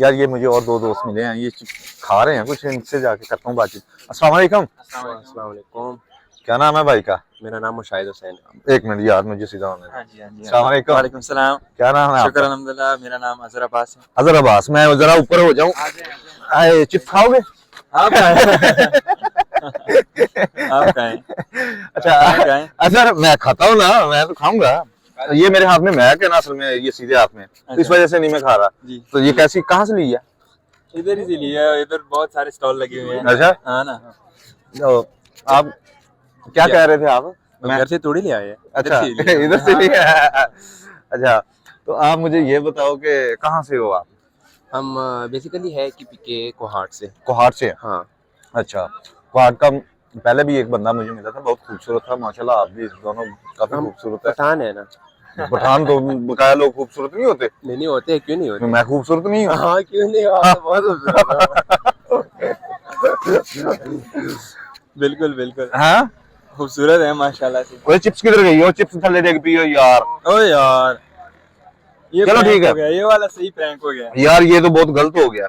यार ये मुझे और दो दोस्त मिले हैं, ये खा रहे हैं कुछ, इनसे जाके करता हूँ बातचीत। अस्सलाम वालेकुम। अस्सलाम वालेकुम। क्या नाम है भाई का? मेरा नाम मुशाहिद हुसैन है। एक मिनट यार, मुझे सीधा होने दो। हाँ जी, हाँ जी। अस्सलाम वालेकुम। वालेकुम सलाम। क्या नाम है शुक्र आपका? अल्हम्दुलिल्लाह। मेरा नाम अजहर अब्बास है। अजहर अब्बास। मैं जरा ऊपर हो जाऊँ। आए चिप्स खाओगे? आप कहाँ हैं? आप कहाँ हैं? अच्छा कहाँ हैं? अजहर, मैं खाता हूँ ना, मैं तो खाऊंगा। ये मेरे हाथ में महक है ना, असल में ये सीधे हाथ में, तो इस वजह से नहीं मैं खा रहा। जी। तो ये कैसी, कहाँ से ली है? इधर ही से लिया है, इधर बहुत सारे स्टॉल लगे हुए हैं। अच्छा, हाँ ना। तो आप क्या कह रहे थे आप? मैं घर से थोड़ी ले आए। अच्छा इधर से लिया है। अच्छा, तो आप मुझे ये बताओ कि कहाँ से हो आप? हम बेसिकली है कि पीके कोहाट से। कोहाट से? हाँ। अच्छा, कोहाट का पहले भी एक बंदा मुझे मिला था, बहुत खूबसूरत था माशाल्लाह। आप भी दोनों काफी हम खूबसूरत है। पठान है ना। पठान तो बकाया लोग खूबसूरत नहीं होते? नहीं होते, क्यों नहीं होते? मैं खूबसूरत नहीं हूँ? हाँ क्यों नहीं, आप तो बहुत खूबसूरत हो। बिल्कुल बिल्कुल हाँ, खूबसूरत है माशाल्लाह से। कोई चिप्स किधर गई हो? चिप्स थल्ले देख पियो यार। ओ यार, ये चलो prank ठीक है। हो गया, ये वाला सही प्रैंक हो गया। यार ये तो बहुत गलत हो गया।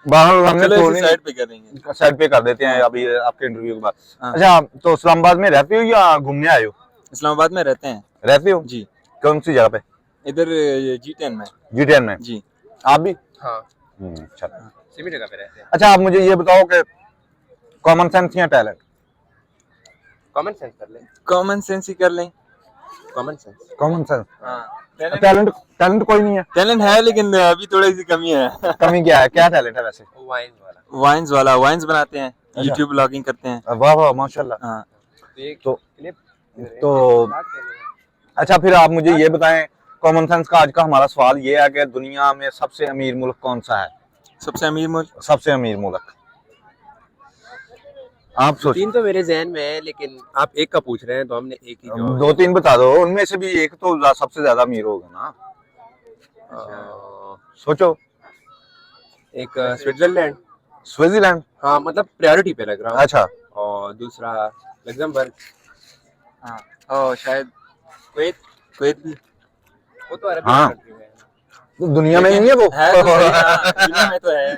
बाहर हमने चलो छोड़नी इसे साइड पे करेंगे। साइड पे कर देते हैं हाँ। अभी आपके इंटरव्यू के बाद। हाँ। अच्छा, तो इस्लामाबाद में रहते हो या घूमने आए हो? इस्लामाबाद में रहते हैं। रहते हो? जी। कौन सी जगह पे? इधर G10 में। G10 में? जी। आप भी? हाँ अच्छा। सेमी जगह पे रहते हैं। अच्छा, आप मुझे ये बताओ कि कॉमन सेंस या टैलेंट? कॉमन सेंस कर ले। कॉमन सेंस ही कर लें। Common sense. Common sense. हाँ। टैलेंट टैलेंट कोई नहीं है? टैलेंट है लेकिन अभी थोड़ी सी कमी है। कमी क्या है? क्या टैलेंट है वैसे? वाइन वाला। वाइन्स बनाते हैं, यूट्यूब ब्लॉगिंग करते हैं। वाह वाह माशाल्लाह। हाँ। तो क्लिप तो अच्छा, फिर आप मुझे ये बताएं, कॉमन सेंस का आज का हमारा सवाल ये है कि दुनिया में सबसे अमीर मुल्क कौन सा है? सबसे अमीर मुल्क? सबसे अमीर मुल्क आप सोचिए। तीन तो मेरे जहन में है, लेकिन आप एक का पूछ रहे हैं तो हमने एक ही जवाब दो तीन बता दो, उनमें से भी एक तो सबसे ज्यादा अमीर होगा ना। सोचो। एक स्विट्जरलैंड। स्विट्जरलैंड? हाँ मतलब प्रायोरिटी पे लग रहा हूँ। अच्छा, और दूसरा लग्जमबर्ग। हाँ। ओ शायद कुवैत भी। वो तो अरब हाँ। कंट्री में है। तो दुनिया में नहीं है वो? है तो सही, हाँ, दुनिया में तो है।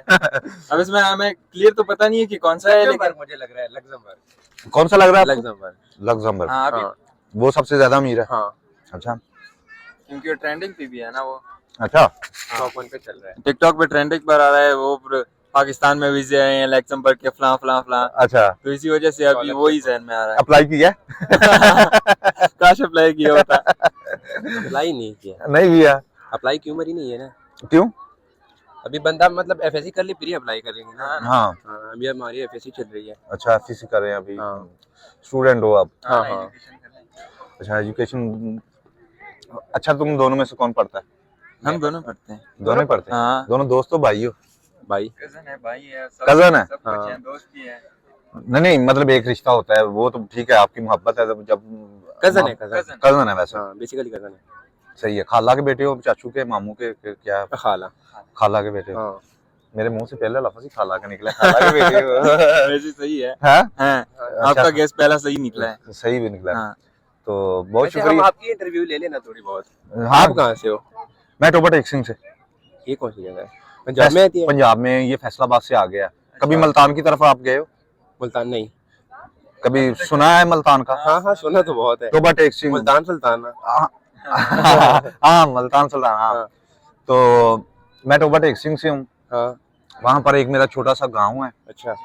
अब इसमें हमें क्लियर तो पता नहीं है कि कौन सा है, लेकिन मुझे लग रहा है लग्जमबर्ग। कौन सा लग रहा है आपको? लग्जमबर्ग। लग्जमबर्ग। हाँ अभी हाँ। वो सबसे ज्यादा अमीर है? हाँ। अच्छा क्योंकि ट्रेंडिंग पे भी है ना वो। अच्छा। टॉप 1 पे चल रहा है। टिकटॉक पे ट्रेंडिंग पर आ रहा है वो। पाकिस्तान में वीजे आए हैं लग्जमबर्ग के फलां फलां फलां, अच्छा, तो इसी वजह से अभी वो ही जहन में आ रहा है। अप्लाई किया? काश अप्लाई किया होता। अप्लाई नहीं किया। नहीं किया? अप्लाई की उम्र ही नहीं है ना। क्यों? अभी बंदा मतलब एफएससी कर ले फिर ही अप्लाई करेंगे ना। हाँ। हाँ अभी हमारी एफएससी चल रही है। अच्छा, एफएससी कर रहे हैं अभी? हाँ। स्टूडेंट हो आप? हाँ हाँ। अच्छा, एजुकेशन। अच्छा, तुम दोनों में से कौन पढ़ता है? हम दोनों पढ़ते हैं। दोनों ही पढ़ते हैं? हाँ। दोनों दोस्त हो, भाई हो? भाई कजन है, भाई है, कजन है? सब हाँ। बच्चे हैं, दोस्त भी हैं। नहीं नहीं, मतलब एक रिश्ता होता है, वो तो ठीक है, आपकी मोहब्बत है जब कजन है। कजन। कजन है वैसे? हाँ बेसिकली कजन है। सही है। खाला के बेटे हो, चाचू के, मामू के, क्या? खाला। खाला के बेटे हो? हाँ। मेरे मुंह से पहले लफ्ज़ ही खाला का निकला, खाला के बेटे हो। वैसे सही है। हाँ? हाँ। आपका गैस पहला सही निकला है। सही भी निकला। हाँ। तो बहुत वैसे हम शुक्रिया। आपकी इंटरव्यू ले लेना थोड़ी बहुत। हाँ, आप कहाँ से हो? मैं टोबा टेक सिंह से। ये कौन सी जगह है? पंजाब में आती है? पंजाब में, ये फैसलाबाद से आ गया। कभी मुल्तान की तरफ आप गए हो? मुल्तान नहीं। कभी सुना है मुल्तान का? हाँ हाँ सुना तो बहुत है। टोबा टेक सिंह। मुल्तान सुल्तान। हाँ मुल्तान सुल्तान। हाँ। हाँ। तो मैं टोबा टेक सिंह से हूँ। हाँ। वहाँ पर एक मेरा छोटा सा गांव है, अच्छा।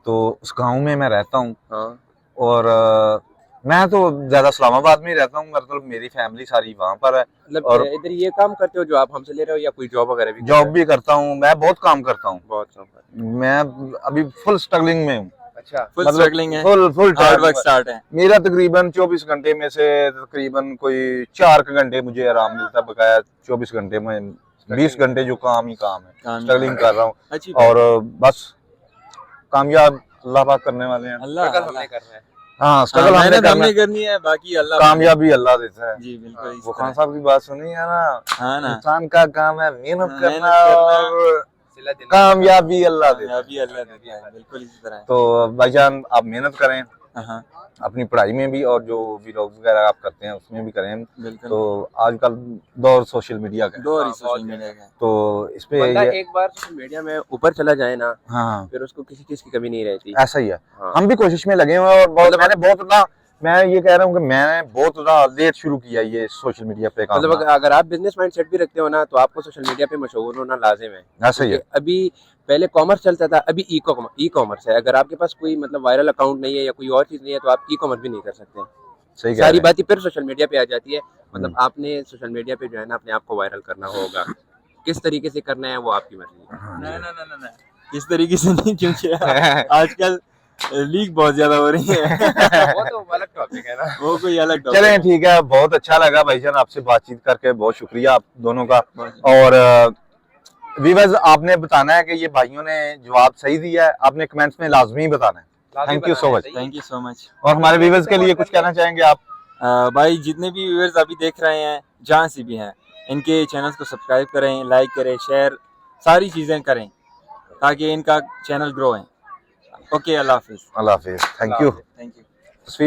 तो उस गांव में मैं रहता हूँ। हाँ। और मैं तो ज्यादा इस्लामाबाद में ही रहता हूँ, मतलब मेरी फैमिली सारी वहाँ पर है। मतलब और इधर ये काम करते हो जो आप हमसे ले रहे हो, या कोई जॉब वगैरह भी? जॉब भी करता हूँ, मैं बहुत काम करता हूँ। बहुत काम करते मैं अभी फुल स्ट्रगलिंग में हूँ। हो। अच्छा। फुल स्ट्रगलिंग है। फुल हार्ड वर्क स्टार्ट है। मेरा तकरीबन 24 घंटे में से तकरीबन कोई 4 घंटे मुझे आराम मिलता है, बकाया 24 घंटे में 20 घंटे जो काम ही काम है, काम ही स्ट्रगलिंग कर रहा हूँ। अच्छी बात और बस कामयाब अल्लाह पाक करने वाले हैं। अल्लाह स्ट्रगल हमने करना है। हाँ, स्ट्रगल हमने मेहनत करना हमने है, करनी है, बाकी अल्लाह। कामयाबी अल्लाह देता है। जी बिल्कुल इस वो तरह। खान साहब की बात सुनी है ना, हाँ ना। इंसान का काम है मेहनत हाँ, करना मेहनत करना। और सिला देना। कामयाबी अल्लाह देता है। कामयाबी अल्लाह देता है, बिल्कुल इसी तरह है। तो भाईजान आप मेहनत करें, हाँ। अपनी पढ़ाई में भी और जो व्लॉग वगैरह आप करते हैं उसमें भी करें। बिल्कुल। तो आजकल दौर सोशल मीडिया का है। दो ही सोशल मीडिया का है। तो इस पे बंदा ये- एक बार सोशल मीडिया में ऊपर चला जाए ना, हाँ फिर उसको किसी चीज की कमी नहीं रहती। ऐसा ही है। हाँ। हम भी कोशिश में लगे हुए हैं और बहुत मैंने बहुत ना मैं ये कह रहा हूँ कि मैंने बहुत ना लेट शुरू किया ये सोशल मीडिया पे काम मतलब करना। अगर आप बिजनेस माइंडसेट भी रखते हो ना, तो आपको सोशल मीडिया पे मशहूर होना लाजिम है। ऐसा ही है। क्योंकि अभी पहले कॉमर्स चलता था, अभी ई कॉमर्स है। अगर आपके पास कोई मतलब वायरल अकाउंट नहीं है या कोई और चीज नहीं है, तो आप ई कॉमर्स भी नहीं कर सकते। सही कह सारी रहे हैं। बातें फिर सोशल मीडिया पे आ जाती है। मतलब आपने सोशल मीडिया पे जो है ना अपने आप को वायरल करना होगा। किस तरीके से करना है वो आपकी मर्जी है। ना इस तरीके से नहीं, क्योंकि आजकल लीक बहुत ज्यादा हो रही है। वो तो अलग टॉपिक है ना। वो कोई अलग topic चलें है। ठीक है, बहुत अच्छा लगा भाईजान आपसे बातचीत करके, बहुत शुक्रिया आप दोनों का। और व्यूअर्स आपने बताना है कि ये भाइयों ने जवाब सही दिया है, आपने कमेंट्स में लाजमी बताना है। Thank you so much. Thank you so much. और हमारे व्यूअर्स के लिए कुछ कहना चाहेंगे आप? भाई जितने भी व्यूअर्स अभी देख रहे हैं जहाँ से भी हैं, इनके चैनल्स को सब्सक्राइब करें, लाइक करें, शेयर सारी चीज़ें करें ताकि इनका चैनल ग्रो है। ओके, अल्लाह हाफिज़। अल्लाह हाफिज, थैंक यू। Thank you.